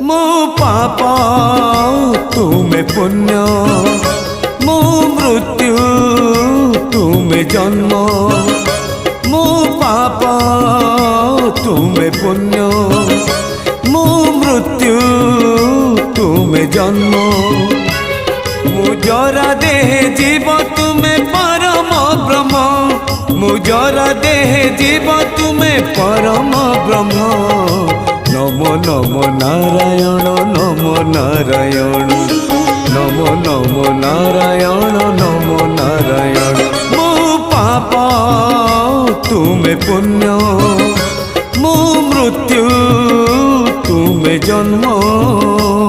मो पाप तुमे पुण्य मो मृत्यु तुमे जन्म मो पाप तुमे पुण्य मो मृत्यु तुमे जन्म मुजरा देह जीव तुमे परम ब्रह्म मुजरा देह जीव तुमे परम ब्रह्म नमो नमो नारायण नमो नारायण नमो नमो नारायण नमो नारायण मो पाप तुमे पुण्य मो मृत्यु तुमे जन्म।